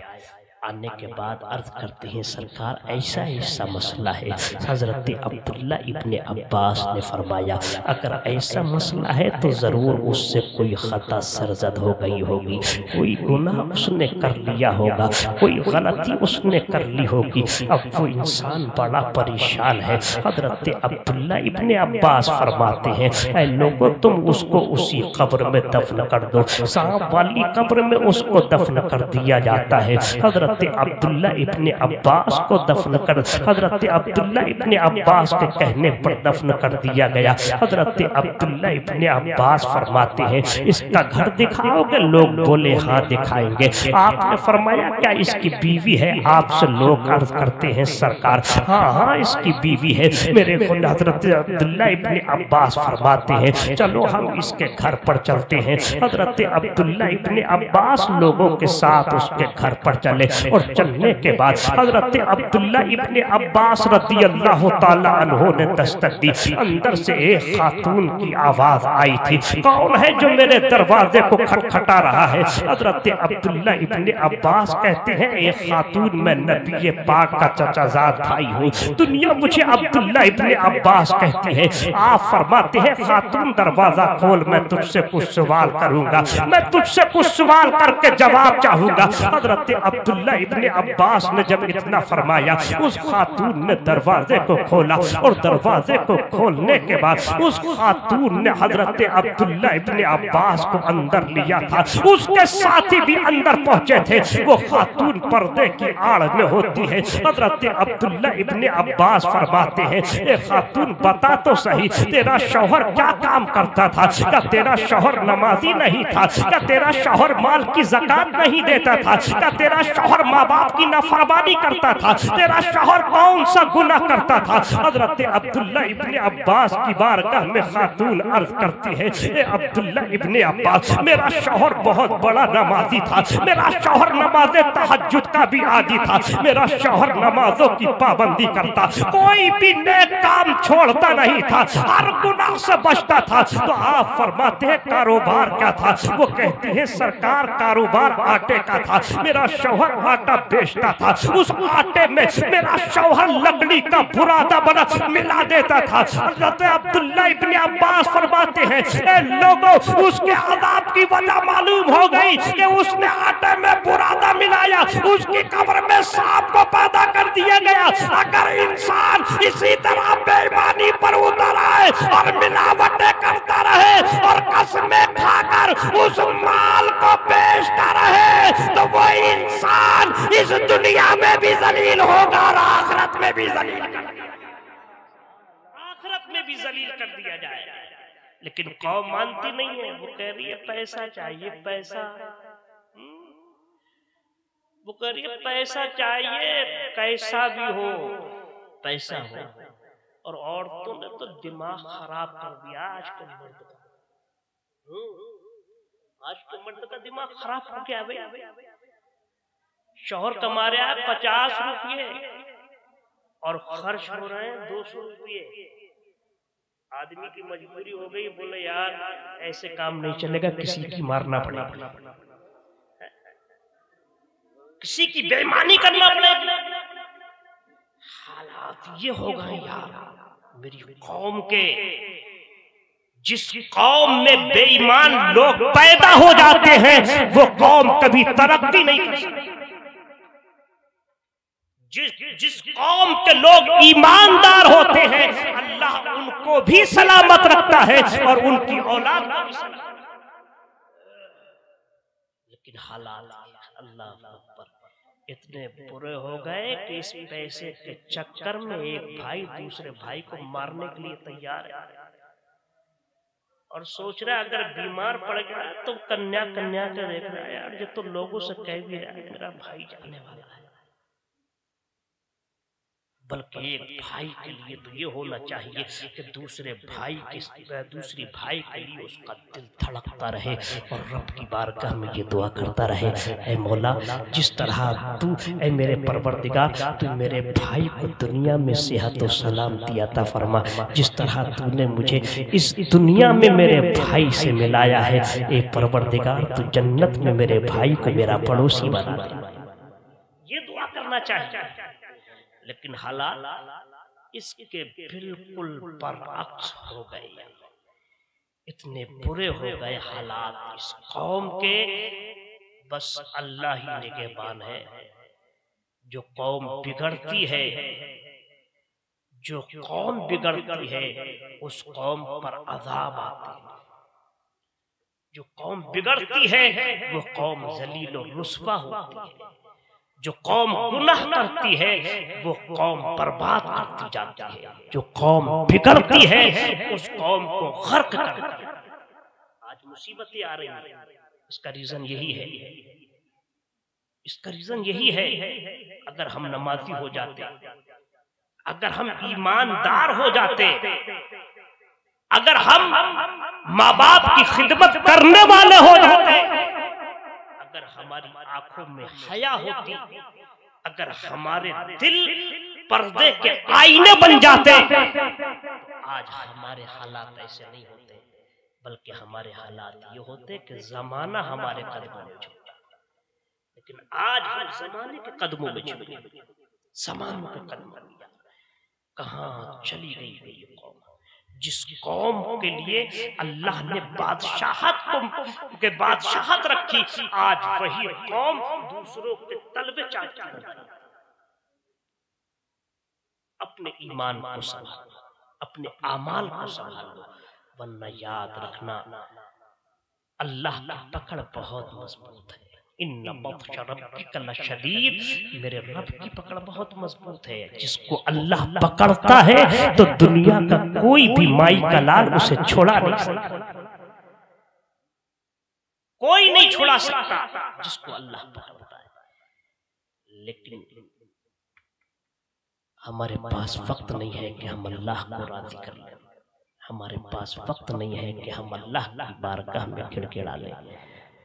آنے کے بعد عرض کرتے ہیں سرکار ایسا ایسا مسئلہ ہے۔ حضرت عبداللہ ابن عباس نے فرمایا اگر ایسا مسئلہ ہے تو ضرور اس سے کوئی خطا سرزد ہو گئی ہوگی، کوئی گناہ اس نے کر لیا ہوگا، کوئی غلطی اس نے کر لی ہوگی، اب وہ انسان بڑا پریشان ہے۔ حضرت عبداللہ ابن عباس فرماتے ہیں اے لوگوں تم اس کو اسی قبر میں دفن کر دو، سانپ والی قبر میں اس کو دفن کر دیا جاتا ہے۔ حضرت عبداللہ ابن عباس کو دفن کر، حضرت عبداللہ ابن عباس کے کہنے پر دفن کر دیا گیا۔ حضرت عبداللہ ابن عباس فرماتے ہیں اس کا گھر دکھاؤ گے؟ لوگ بولے ہاں دکھائیں گے۔ آپ نے فرمایا کیا اس کی بیوی ہے؟ آپ سے لوگ عرض کرتے ہیں سرکار ہاں ہاں اس کی بیوی ہے۔ میرے خود حضرت عبداللہ ابن عباس فرماتے ہیں چلو ہم اس کے گھر پر چلتے ہیں۔ حضرت عبداللہ ابن عباس لوگوں کے ساتھ اس کے گھر پر چلے۔ اور چلنے کے بعد حضرت عبداللہ ابن عباس رضی اللہ تعالیٰ عنہ نے دستک دی۔ اندر سے ایک خاتون کی آواز آئی تھی، کون ہے جو میرے دروازے کو کھٹکھٹا رہا ہے؟ حضرت عبداللہ ابن عباس کہتے ہیں ایک خاتون، میں نبی پاک کا چچا زاد بھائی ہوں، دنیا مجھے عبداللہ ابن عباس کہتی ہے۔ آپ فرماتے ہیں خاتون دروازہ کھول، میں تجھ سے کچھ سوال کروں گا، میں تجھ سے کچھ سوال کر کے جواب چاہوں گا۔ حضرت عبداللہ ابن عباس نے جب اتنا فرمایا، اس خاتون نے دروازے کو کھولا، اور دروازے کو کھولنے کے بعد اس خاتون نے حضرت عبداللہ ابن عباس کو اندر لیا تھا، اس کے ساتھی بھی اندر پہنچے تھے۔ وہ خاتون پردے کی آڑ میں ہوتی ہے۔ حضرت عبداللہ ابن عباس فرماتے ہیں اے خاتون بتا تو صحیح، تیرا شوہر کیا کام کرتا تھا؟ کیا تیرا شوہر نمازی نہیں تھا؟ کیا تیرا شوہر مال کی زکات نہیں دیتا تھا؟ کیا تیرا شوہر ماں باپ کی نافرمانی کرتا تھا؟ تیرا شوہر کون سا گناہ کرتا تھا؟ حضرت عبداللہ ابن عباس کی بارگاہ میں خاتون عرض کرتی ہے اے عبداللہ ابن عباس، میرا شوہر بہت بڑا نمازی تھا، میرا شوہر نماز تہجد کا بھی عادی تھا، میرا شوہر نمازوں کی پابندی کرتا، کوئی بھی نیک کام چھوڑتا نہیں تھا، ہر گناہ سے بچتا تھا۔ تو آپ فرماتے ہیں کاروبار کیا تھا؟ وہ کہتی ہے سرکار کاروبار آٹے کا تھا، میرا شوہر آٹا بیچتا تھا، اس آٹے میں میرا شوہر لکڑی کا برادہ بنا ملا دیتا تھا۔ حضرت عبداللہ ابن عباس فرماتے ہیں اے لوگوں، اس کے عذاب کی وجہ معلوم ہو گئی کہ اس نے آٹے میں برادہ ملایا، اس کی قبر میں سانپ کو پیدا کر دیا گیا۔ اگر انسان اسی طرح بے ایمانی پر اتر آئے اور ملاوٹیں کرتا رہے اور قسمیں کھا کر اس مال کو بیچتا رہے تو وہ انسان اس دنیا میں بھی ذلیل ہوگا اور آخرت میں بھی ذلیل کر دیا جائے گا۔ لیکن قوم مانتی نہیں ہے، وہ کہہ رہی ہے پیسہ چاہیے، پیسہ، وہ کہہ رہی ہے پیسہ چاہیے، کیسا بھی ہو پیسہ ہو۔ اور عورتوں نے تو دماغ خراب کر دیا آج کے مرد کا، آج کے مرد کا دماغ خراب ہو گیا بھائی۔ شوہر کما رہا ہے 50 روپئے اور خرچ ہو رہے ہیں 200 روپئے۔ آدمی کی مجبوری ہو گئی، بولے یار ایسے کام نہیں چلے گا، کسی کی مارنا پڑے گا، کسی کی بے ایمانی کرنا پڑے گا۔ حالات یہ ہو گئے یار میری قوم کے، جس قوم میں بے ایمان لوگ پیدا ہو جاتے ہیں وہ قوم کبھی ترقی نہیں کر سکتی۔ جس قوم کے لوگ ایماندار ہوتے ہیں اللہ ان کو بھی سلامت رکھتا ہے اور ان کی اولاد کو بھی سلامت۔ لیکن حالات اللہ اکبر اتنے برے ہو گئے کہ اس پیسے کے چکر میں ایک بھائی دوسرے بھائی کو مارنے کے لیے تیار ہے، اور سوچ رہا ہے اگر بیمار پڑ گیا تو کنیا کے دیکھ رہا ہے یار یہ تو لوگوں سے کہہ بھی رہا ہے میرا بھائی جانے والا ہے۔ بلکہ ایک بھائی کے لیے تو یہ ہونا چاہیے کہ دوسری بھائی کے لیے اس کا دل دھڑکتا رہے اور رب کی بارگاہ میں یہ دعا کرتا رہے اے مولا جس طرح تو اے میرے پروردگار تو میرے بھائی کو دنیا میں صحت و سلامتی عطا فرما، جس طرح تو نے مجھے اس دنیا میں میرے بھائی سے ملایا ہے اے پروردگار تو جنت میں میرے بھائی کو میرا پڑوسی بنا دے۔ یہ دعا کرنا چاہیے، لیکن حالات اس کے بالکل برعکس ہو گئے، اتنے برے ہو گئے حالات اس قوم کے، بس اللہ ہی نگہبان ہے۔ جو قوم بگڑتی ہے اس قوم پر عذاب آتا ہے، جو قوم بگڑتی ہے وہ قوم ذلیل و رسوا ہوتی ہے، جو قوم گناہ کرتی ہے وہ قوم برباد کرتی جاتی ہے، جو قوم بگڑتی ہے اس قوم کو غرق کرتی ہے۔ آج مصیبتیں آ رہی ہیں، اس کا ریزن یہی ہے، اگر ہم نمازی ہو جاتے، اگر ہم ایماندار ہو جاتے، اگر ہم ماں باپ کی خدمت کرنے والے ہو جاتے، اگر ہماری آنکھوں میں حیا ہوتی، اگر ہمارے دل پردے کے آئینے بن جاتے، آج ہمارے حالات ایسے نہیں ہوتے، بلکہ ہمارے حالات یہ ہوتے کہ زمانہ ہمارے قدموں میں چھپ جاتا۔ لیکن آج ہم زمانے کے قدموں میں چھپ گئے، زمانوں کے قدموں میں کہاں چلی گئی ہے یہ قوم؟ جس قوم کے لیے اللہ نے بادشاہت رکھی، آج وہی قوم دوسروں کے تلوے چاٹتی ہے۔ اپنے ایمان کو سنبھالو، اپنے اعمال کو سنبھالو، ورنہ یاد رکھنا اللہ کی پکڑ بہت مضبوط ہے۔ ان بطش ربک لشدید، میرے رب کی پکڑ بہت مضبوط ہے۔ جس کو اللہ پکڑتا ہے تو دنیا کا کوئی بھی مائی کا لال اسے چھوڑا نہیں سکتا، کوئی نہیں چھوڑا سکتا جس کو اللہ پکڑتا ہے۔ لیکن ہمارے پاس وقت نہیں ہے کہ ہم اللہ کو راضی کر لیں، ہمارے پاس وقت نہیں ہے کہ ہم اللہ کی بارگاہ میں گڑگڑا لیں،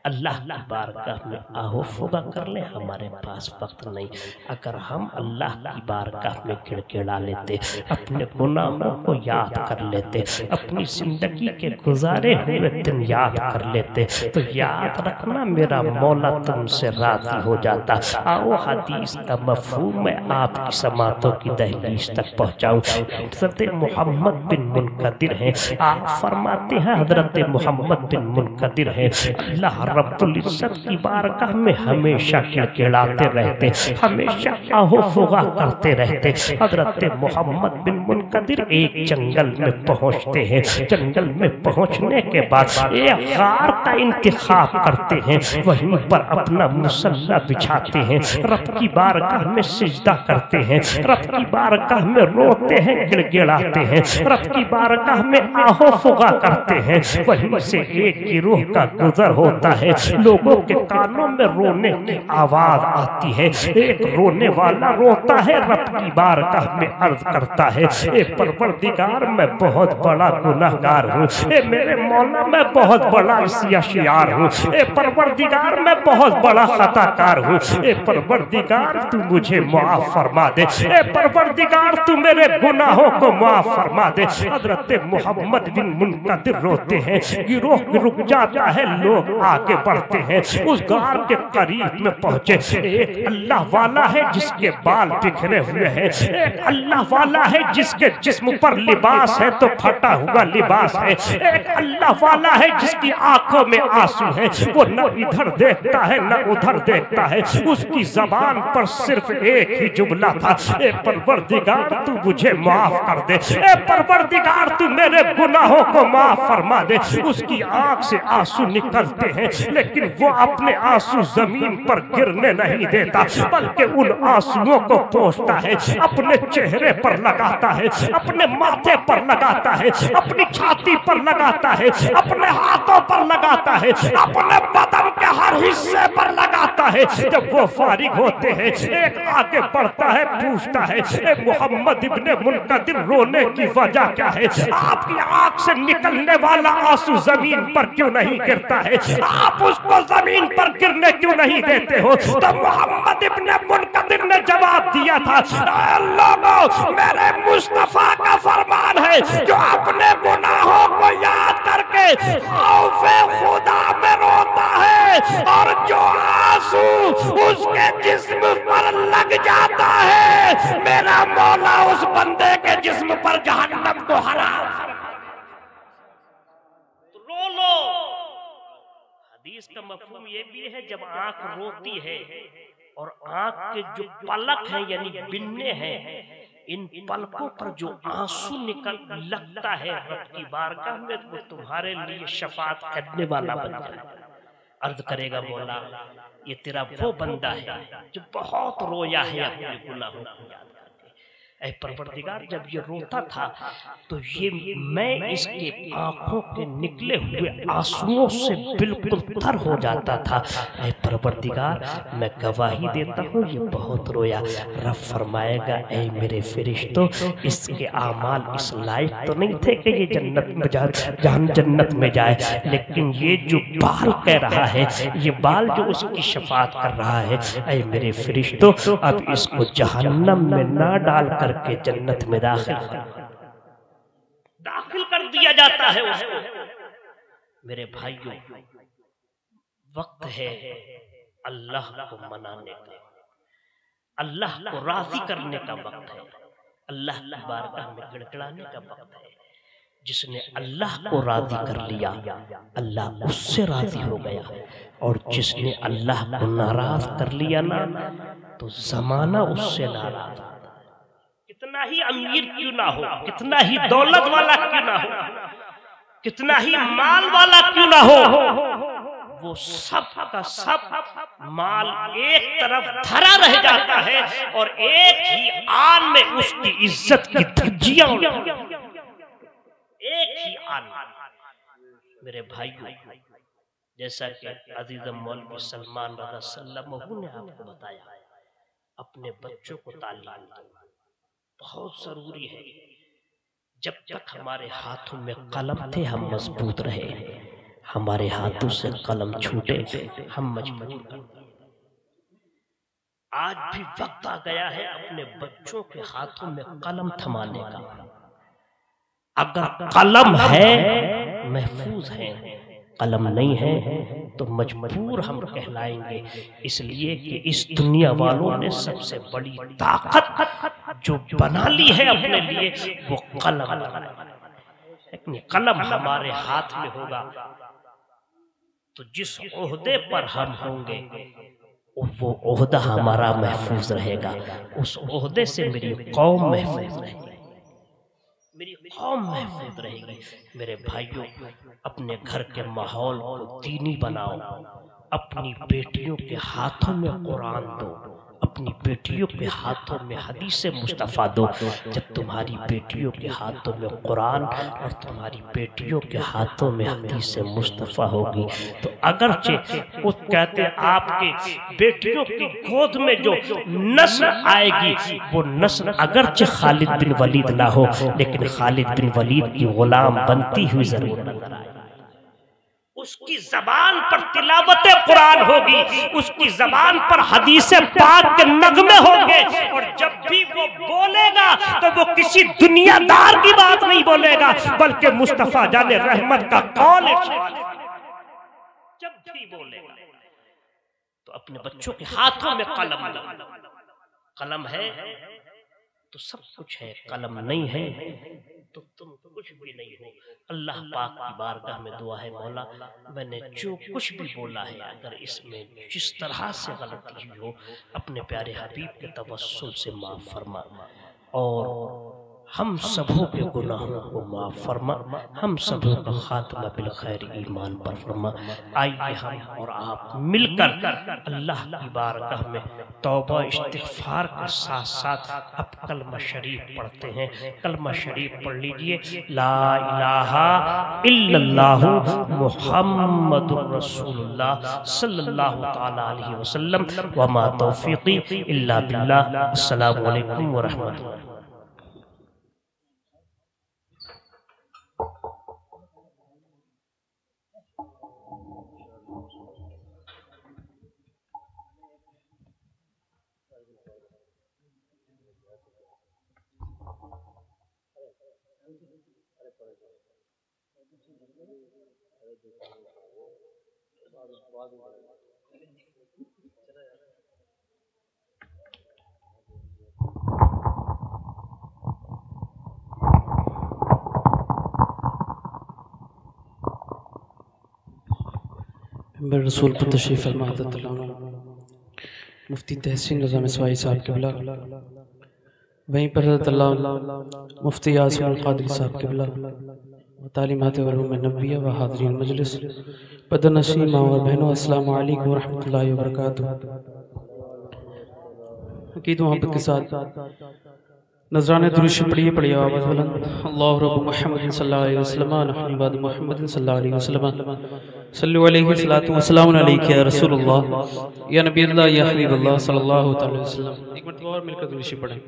اللہ کی بارگاہ میں آہو فوگا کر لیں، ہمارے پاس وقت نہیں۔ اگر ہم اللہ کی بارگاہ میں گڑگڑا لیتے، اپنے گناہوں کو یاد کر لیتے، اپنی زندگی کے گزارے ہوئے دن یاد کر لیتے، تو یاد رکھنا میرا مولا تم سے راضی ہو جاتا۔ آؤ حدیث کا مفہوم میں آپ کی سماعتوں کی دہلیز تک پہنچاؤں۔ حضرت محمد بن منقدر ہیں، آپ فرماتے ہیں حضرت محمد بن منقدر ہیں، اللہ رب العزت کی بارگاہ میں ہمیشہ کڑکڑاتے رہتے، ہمیشہ آہو فغا کرتے رہتے۔ حضرت محمد بن منقدر ایک جنگل میں پہنچتے ہیں، جنگل میں پہنچنے کے بعد ایک غار کا انتخاب کرتے ہیں، وہیں پر اپنا مصلی بچھاتے ہیں، رب کی بارگاہ میں سجدہ کرتے ہیں، رب کی بارگاہ میں روتے ہیں، گڑگڑاتے ہیں، رب کی بارگاہ میں آہو فغا کرتے ہیں۔ وہیں سے ایک گروہ کا گزر ہوتا ہے، لوگوں کے کانوں میں رونے کی آواز آتی ہے، ایک رونے والا روتا ہے، رب کی بارگاہ میں عرض کرتا ہے، اے پروردگار میں بہت بڑا گناہگار ہوں، اے میرے مولا میں بہت بڑا عصیانشیار ہوں، اے پروردگار میں بہت بڑا خطا کار ہوں، اے پروردگار تو مجھے معاف فرما دے، اے پروردگار تو میرے گناہوں کو معاف فرما دے۔ حضرت محمد بن منقدر روتے ہیں، گروہ رک جاتا ہے، لوگ آگے بڑھتے ہیں، اس غار کے قریب میں پہنچے۔ ایک اللہ والا ہے جس کے بال بکھرے ہوئے ہیں، ایک اللہ والا ہے جس کے جسم پر لباس ہے تو پھٹا ہوا لباس ہے، ایک اللہ والا ہے جس کی آنکھوں میں آنسو ہے، وہ نہ ادھر دیکھتا ہے نہ ادھر دیکھتا ہے، اس کی زبان پر صرف ایک ہی جملہ تھا، اے پروردگار تو مجھے معاف کر دے، اے پروردگار تو میرے گناہوں کو معاف فرما دے۔ اس کی آنکھ سے آنسو نکلتے ہیں، لیکن وہ اپنے آنسو زمین پر گرنے نہیں دیتا، بلکہ ان آنسوؤں کو پوچھتا ہے، اپنے چہرے پر لگاتا ہے، اپنے ماتھے پر لگاتا ہے، اپنی چھاتی پر لگاتا ہے، اپنے ہاتھوں پر لگاتا ہے، اپنے بدن کے ہر حصے پر لگاتا ہے۔ جب وہ فارغ ہوتے ہیں، ایک آگے بڑھتا ہے، پوچھتا ہے، اے محمد ابن منقدر رونے کی وجہ کیا ہے؟ آپ کی آنکھ سے نکلنے والا آنسو زمین پر کیوں نہیں گرتا ہے؟ آپ اس کو زمین پر گرنے کیوں نہیں دیتے ہو؟ تو محمد ابن منقدر نے جواب دیا تھا، اے لوگوں، میرے مصطفیٰ کا فرمان ہے، جو اپنے گناہوں کو یاد کر کے خوف خدا میں روتا ہے اور جو آنسو اس کے جسم پر لگ جاتا ہے، میرا مولا اس بندے کے جسم پر جہنم کو حرام۔ رو لو۔ حدیث کا مفہوم یہ بھی ہے، جب آنکھ روتی ہے اور آنکھ کے جو پلک ہیں یعنی بننے ہیں، ان پلکوں پر جو آنسو نکل لگتا ہے رب کی بارگاہ میں، وہ تمہارے لیے شفاعت کرنے والا بن جائے گا۔ عرض کرے گا، مولا یہ تیرا وہ بندہ ہے جو بہت رویا ہے اپنے گناہوں کو یاد کر کے، اے پروردگار جب یہ روتا تھا تو یہ میں اس کے آنکھوں کے نکلے ہوئے آنسوؤں سے بالکل تر ہو جاتا تھا۔ اے پروردگار میں گواہی دیتا ہوں یہ بہت رویا۔ رب فرمائے گا اے میرے فرشتوں اس کے اعمال اس لائق تو نہیں تھے کہ یہ جنت میں جائے، لیکن یہ جو بال کہہ رہا ہے، یہ بال جو اس کی شفاعت کر رہا ہے، اے میرے فرشتوں اب اس کو جہنم میں نہ ڈال کر کے جنت میں داخل کر دیا جاتا ہے اس کو۔ میرے بھائیوں، وقت ہے اللہ کو منانے کا، اللہ کو راضی کرنے کا وقت ہے، اللہ کی بارگاہ میں گڑگڑانے کا وقت ہے۔ جس نے اللہ کو راضی کر لیا اللہ اس سے راضی ہو گیا، اور جس نے اللہ کو ناراض کر لیا نا تو زمانہ اس سے ناراض ہوتا ہے۔ کتنا ہی امیر کیوں نہ ہو، کتنا ہی دولت والا کیوں نہ ہو، کتنا ہی مال والا کیوں نہ ہو، وہ سب کا سب مال ایک طرف دھرا رہ جاتا ہے اور ایک ہی آن میں اس کی عزت کی دھجیاں ایک ہی آن۔ میرے بھائیو، جیسا کہ عزیز مولوی سلمان رضا صلی اللہ علیہ وسلم نے آپ کو بتایا، اپنے بچوں کو تعلیم دو، بہت ضروری ہے۔ جب تک ہمارے ہاتھوں میں قلم تھے ہم مضبوط رہے، ہمارے ہاتھوں سے قلم چھوٹے ہم مجبور کر دیں۔ آج بھی وقت آ گیا ہے اپنے بچوں کے ہاتھوں میں قلم تھمانے کا۔ اگر قلم ہے محفوظ ہے، قلم نہیں ہے تو مجبور ہم کہلائیں گے، اس لیے کہ اس دنیا والوں نے سب سے بڑی طاقت جو بنا لی ہے اپنے لیے وہ قلم ہے۔ لیکن قلم ہمارے ہاتھ میں ہوگا تو جس عہدے پر ہم ہوں گے وہ عہدہ ہمارا محفوظ رہے گا، اس عہدے سے میری قوم محفوظ رہے گی، میری قوم محفوظ رہے گی۔ میرے بھائیوں، اپنے گھر کے ماحول کو دینی بناؤ، اپنی بیٹیوں کے ہاتھوں میں قرآن دو، اپنی بیٹیوں کے ہاتھوں میں حدیث مصطفیٰ دو۔ جب تمہاری بیٹیوں کے ہاتھوں میں قرآن اور تمہاری بیٹیوں کے ہاتھوں میں حدیث مصطفیٰ ہوگی تو اگرچہ وہ کہتے ہیں آپ کے بیٹیوں کی گود میں جو نسل آئے گی وہ نسل اگرچہ خالد بن ولید نہ ہو لیکن خالد بن ولید کی غلام بنتی ہوئی ضرور نظر آئے۔ اس کی زبان پر تلاوت قرآن ہوگی، اس کی زبان پر حدیث پاک کے نغمے ہوں گے، اور جب بھی وہ بولے گا تو وہ کسی دنیا دار کی بات نہیں بولے گا بلکہ مصطفیٰ جان رحمت کا قول جب بھی بولے گا۔ تو اپنے بچوں کے ہاتھوں میں قلم دو، قلم ہے تو سب کچھ ہے، قلم نہیں ہے تو تم کچھ بھی نہیں ہو۔ اللہ پاک کی بارگاہ میں دعا ہے، مولا میں نے جو کچھ بھی بولا ہے اگر اس میں جس طرح سے غلطی ہوئی ہو اپنے پیارے حبیب کے توسل سے معاف فرما، اور ہم سبوں کے گناہوں کو معاف فرما، ہم سبوں کا خاتمہ بالخیر ایمان پر فرما۔ آئیے ہم اور آپ مل کر اللہ کی بارگاہ میں توبہ استغفار کے ساتھ ساتھ اب کلمہ شریف پڑھتے ہیں۔ کلمہ شریف پڑھ لیجئے، لا الہ الا اللہ محمد رسول اللہ صلی اللہ تعالی علیہ وسلم، وما توفیقی الا باللہ۔ السلام علیکم ورحمۃ اللہ۔ ممبر رسول پر تشریف فرما حضرت علامہ مفتی تحسین رضا مصوائی صاحب قبلہ، وہیں پر حضرت علامہ مفتی عاصم القادری صاحب قبلہ و تعلیمات علوم نبویہ و حاضرین مجلس بدر نشین ماں اور بہنوں، السلام علیکم ورحمۃ اللہ وبرکاتہ۔ عقید و محبت کے ساتھ نذرانے دروش پڑھیے آواز بلند اللہ رب محمد صلی اللہ علیہ وسلم نحن بعد محمد صلی اللہ علیہ وسلم صلو علیہ وسلم علیکہ یا رسول اللہ یا نبی اللہ یا حبیب اللہ صلی اللہ علیہ وسلم. ایک مرتبہ اور مل کر دروش پڑھیں.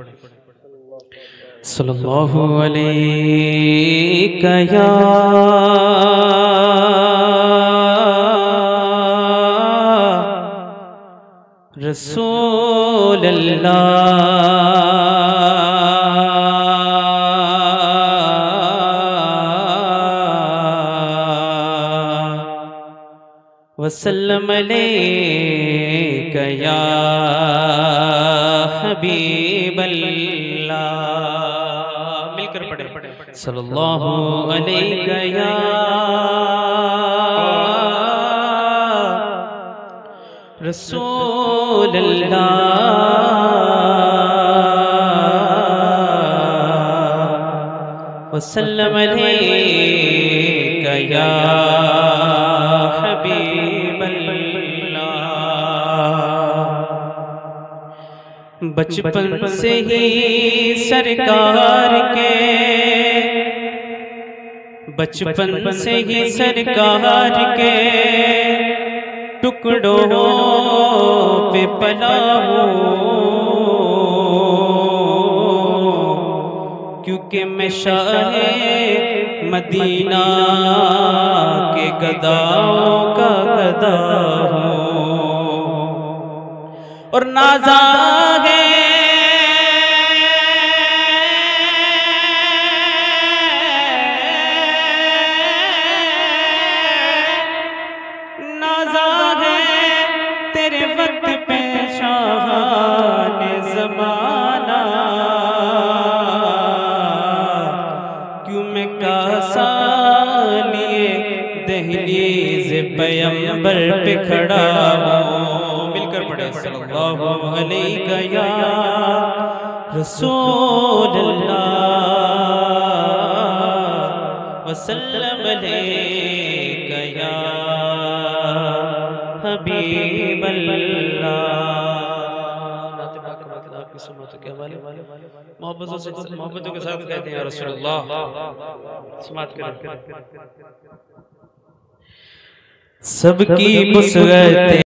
صلی اللہ علیکہ یا رسول اللہ وسلم علیکہ یا حبیب اللہ. مل کر پڑھیں. صلی اللہ علیکہ یا رسول اللہ وسلم علیکہ یا حبیب اللہ. بچپن سے ہی سرکار کے کے ٹکڑوں پہ پلا ہوں کیونکہ میں شاہ مدینہ کے گداؤں کا گدا ہوں اور نازا ہے تیرے وقت پہ شاہان زمانہ کیوں میں کاسا لیے دہلیز پیمبر پہ کھڑا ہوں. مل کر پڑھیں. صلی اللہ علیکہ یا رسول اللہ وسلم علیکہ یا حبیب اللہ. محبتوں کے ساتھ کہتے ہیں یا رسول اللہ. سماعت کریں. سب کی بسغت